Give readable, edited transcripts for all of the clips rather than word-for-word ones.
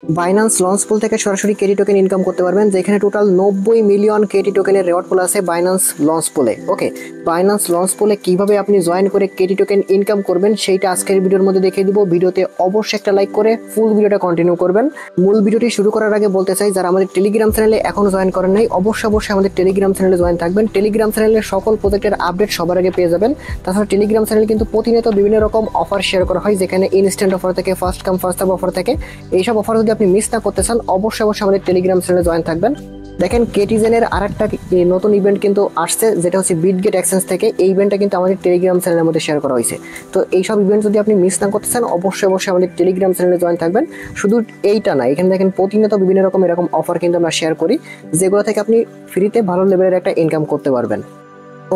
Binance launch পুল থেকে সরাসরি Katie token income করতে পারবেন, যেখানে টোটাল 90 মিলিয়ন কেটি টোকেনের রেওয়ার্ড পুল আছে বাইন্যান্স লঞ্চ পুলে। ওকে, বাইন্যান্স লঞ্চ পুলে কিভাবে আপনি জয়েন করে কেটি টোকেন ইনকাম করবেন সেইটা আজকের ভিডিওর মধ্যে দেখিয়ে দিব। ভিডিওতে অবশ্যই একটা লাইক করে ফুল ভিডিওটা কন্টিনিউ করবেন। মূল ভিডিওটি শুরু করার আগে বলতে চাই, যারা আমাদের টেলিগ্রাম চ্যানেলে এখনো জয়েন করেন নাই অবশ্যই আমাদের টেলিগ্রাম চ্যানেলে জয়েন থাকবেন। টেলিগ্রাম চ্যানেলের সকল প্রজেক্টের আপডেট সবার আগে পেয়ে যাবেন। তাছাড়া টেলিগ্রাম চ্যানেলে কিন্তু প্রতিনিয়ত বিভিন্ন রকম অফার শেয়ার করা হয়, যেখানে ইনস্ট্যান্ট অফার থেকে first come first serve offer থেকে। এইসব অফার যদি আপনি মিস না করতে চান অবশ্যই আমাদের টেলিগ্রাম চ্যানেলে জয়েন থাকবেন। দেখেন কেটিজেনের আরেকটা নতুন ইভেন্ট কিন্তু আসছে, যেটা হচ্ছে বিটগেট এক্সচেঞ্জ থেকে। এই ইভেন্টটা কিন্তু আমাদের টেলিগ্রাম চ্যানেলের মধ্যে শেয়ার করা হয়েছে। তো এইসব ইভেন্ট যদি আপনি মিস না করতে চান অবশ্যই আমাদের টেলিগ্রাম চ্যানেলে জয়েন থাকবেন। শুধু এইটা না, এখানে দেখেন প্রতিনিয়ত বিভিন্ন রকম এরকম অফার কিন্তু আমরা শেয়ার করি, যেগুলো থেকে আপনি ফ্রিতে ভালো লেভেলের একটা ইনকাম করতে পারবেন।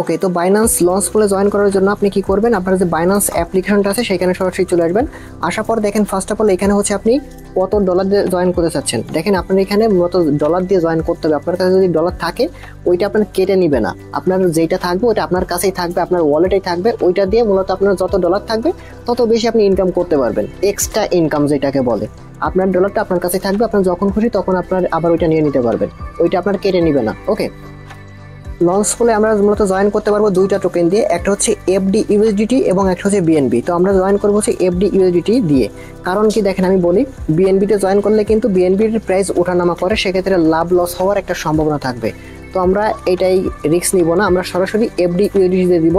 ওকে, তো বাইন্যান্স লঞ্চ পুলে জয়েন করার জন্য আপনি কি করবেন, আপনার যে বাইন্যান্স অ্যাপ্লিকেশনটা আছে সেখানে সরাসরি চলে আসবেন। আসার পর দেখেন ফার্স্ট অফ অল এখানে হচ্ছে আপনি কত ডলার দিয়ে জয়েন করতে চাচ্ছেন। দেখেন আপনার এখানে মূলত ডলার দিয়ে জয়েন করতে হবে। আপনার কাছে যদি ডলার থাকে ওইটা আপনার কেটে নিবে না, আপনার যেটা থাকবে ওইটা আপনার কাছেই থাকবে, আপনার ওয়ালেটেই থাকবে। ওইটা দিয়ে মূলত আপনার যত ডলার থাকবে তত বেশি আপনি ইনকাম করতে পারবেন। এক্সট্রা ইনকাম যেটাকে বলে, আপনার ডলারটা আপনার কাছে থাকবে, আপনার যখন খুশি তখন আপনার আবার ওইটা নিয়ে নিতে পারবেন, ওইটা আপনার কেটে নিবে না। ওকে, লঞ্চ পুলে আমরা মূলত জয়েন করতে পারবো দুইটা টোকেন দিয়ে, একটা হচ্ছে এফডি ইউএসডিটি এবং একটা হচ্ছে বিএনবি। তো আমরা জয়েন করবো হচ্ছে এফডি ইউএসডিটি দিয়ে। কারণ কি দেখেন আমি বলি, বিএনবিতে জয়েন করলে কিন্তু বিএনবির প্রাইস ওঠানামা করে, সেক্ষেত্রে লাভ লস হওয়ার একটা সম্ভাবনা থাকবে। তো আমরা এটাই রিস্ক নিব না, আমরা সরাসরি এফডি ইউএসডিটিতে দিব।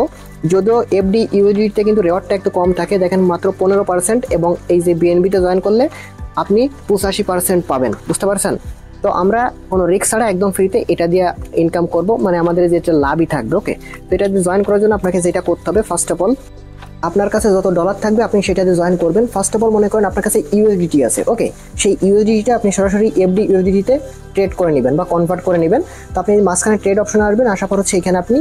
যদিও এফডি ইউএসডিটিতে কিন্তু রেওয়ার্ডটা একটু কম থাকে, দেখেন মাত্র 15%, এবং এই যে বিএনবিতে জয়েন করলে আপনি 85% পাবেন। বুঝতে পারছেন? তো আমরা কোনো রিস্ক ছাড়া একদম ফ্রিতে এটা দিয়ে ইনকাম করব, মানে আমাদের যেটা লাভই থাকবে। ওকে, তো এটা দিয়ে জয়েন করার জন্য আপনাকে যেটা করতে হবে, ফার্স্ট অফ অল আপনার কাছে যত ডলার থাকবে আপনি সেটাতে জয়েন করবেন। ফার্স্ট অফ অল মনে করেন আপনার কাছে ইউএসডিটি আছে। ওকে, সেই ইউএসডিটিটা আপনি সরাসরি এফডি ইউএসডিটিতে ট্রেড করে নেবেন বা কনভার্ট করে নেবেন। তো আপনি মাঝখানে ট্রেড অপশনে আসবেন, আসার পর হচ্ছে এখানে আপনি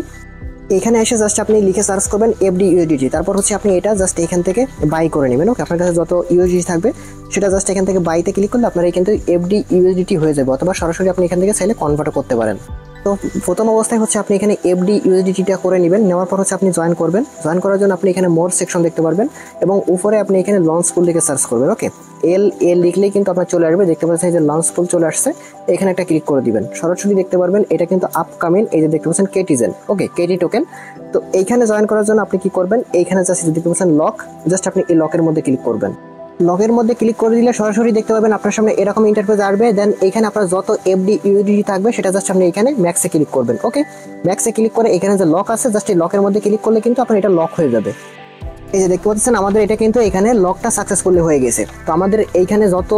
এখানে এসে জাস্ট আপনি লিখে সার্চ করবেন এফডি ইউএসডিটি, তারপর হচ্ছে আপনি এটা জাস্ট এখান থেকে বাই করে নেবেন। ওকে, আপনার কাছে যত ইউএসডিটি থাকবে সেটা জাস্ট এখান থেকে বাইতে ক্লিক করলে আপনার এখান থেকে এফডি ইউএসডিটি হয়ে যাবে, অথবা সরাসরি আপনি এখান থেকে চাইলে কনভার্ট করতে পারেন। তো প্রথম অবস্থায় হচ্ছে আপনি এখানে এফডি ইউএসডিটিটা করে নেবেন। নেওয়ার পর হচ্ছে আপনি জয়েন করবেন। জয়েন করার জন্য আপনি এখানে মোর সেকশন দেখতে পারবেন, এবং উপরে আপনি এখানে লঞ্চ পুল লিখে সার্চ করবেন। ওকে, এল লিখলেই কিন্তু আপনার চলে আসবে, দেখতে পাচ্ছেন এই যে লঞ্চ পুল চলে আসছে, এখানে একটা ক্লিক করে দিবেন। সরাসরি দেখতে পারবেন এটা কিন্তু আপকামিং, এই যে দেখতে পাচ্ছেন কেটিজেন। ওকে, কেটি টোকেন। তো এইখানে জয়েন করার জন্য আপনি কি করবেন, এইখানে জাস্ট দেখতে পাচ্ছেন লক, জাস্ট আপনি এই লকের মধ্যে ক্লিক করবেন। লগের মধ্যে ক্লিক করে দিলে সরাসরি দেখতে পাবেন আপনার সামনে এরকম ইন্টারফেস আসবে। দেন এখানে আপনার যত এফডি ইউএসডিটি থাকবে সেটা জাস্ট আপনি এখানে ম্যাক্সে ক্লিক করবেন। ওকে, ম্যাক্সে ক্লিক করে এখানে যে লক আছে জাস্ট এই লকের মধ্যে ক্লিক করলে কিন্তু আপনার এটা লক হয়ে যাবে। এই যে দেখতে পাচ্ছেন আমাদের এটা কিন্তু এখানে লকটা সাকসেসফুলি হয়ে গেছে। তো আমাদের এইখানে যত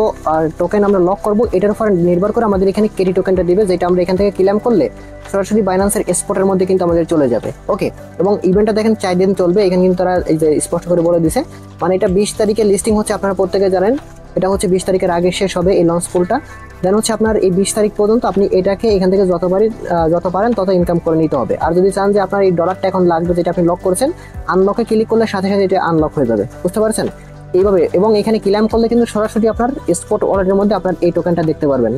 টোকেন আমরা লক করব এটার উপর নির্ভর করে আমাদের এখানে কেটি টোকেনটা দিবে, যেটা আমরা এখান থেকে ক্লেম করলে সরাসরি বাইন্যান্সের স্পটের মধ্যে কিন্তু আমাদের চলে যাবে। ওকে, এবং ইভেন্টটা দেখেন 4 দিন চলবে, এখানে কিন্তু তারা এই যে স্পষ্ট করে বলে দিছে, মানে এটা 20 তারিখে লিস্টিং হচ্ছে, আপনারা প্রত্যেকে জানেন এটা হচ্ছে 20 তারিখের আগে শেষ হবে এই লঞ্চ পুলটা। দেন হচ্ছে আপনার এই 20 তারিখ পর্যন্ত আপনি এটাকে এখান থেকে যত পারেন তত ইনকাম করে নিতে হবে। আর যদি চান যে আপনার এই ডলারটা এখন লাগবে যেটা আপনি লক করেছেন, আনলকে ক্লিক করলে সাথে সাথে এটা আনলক হয়ে যাবে। বুঝতে পারছেন? এইভাবে, এবং এখানে ক্লেম করলে কিন্তু সরাসরি আপনার স্পট ওয়ালেটের মধ্যে আপনার এই টোকেনটা দেখতে পারবেন।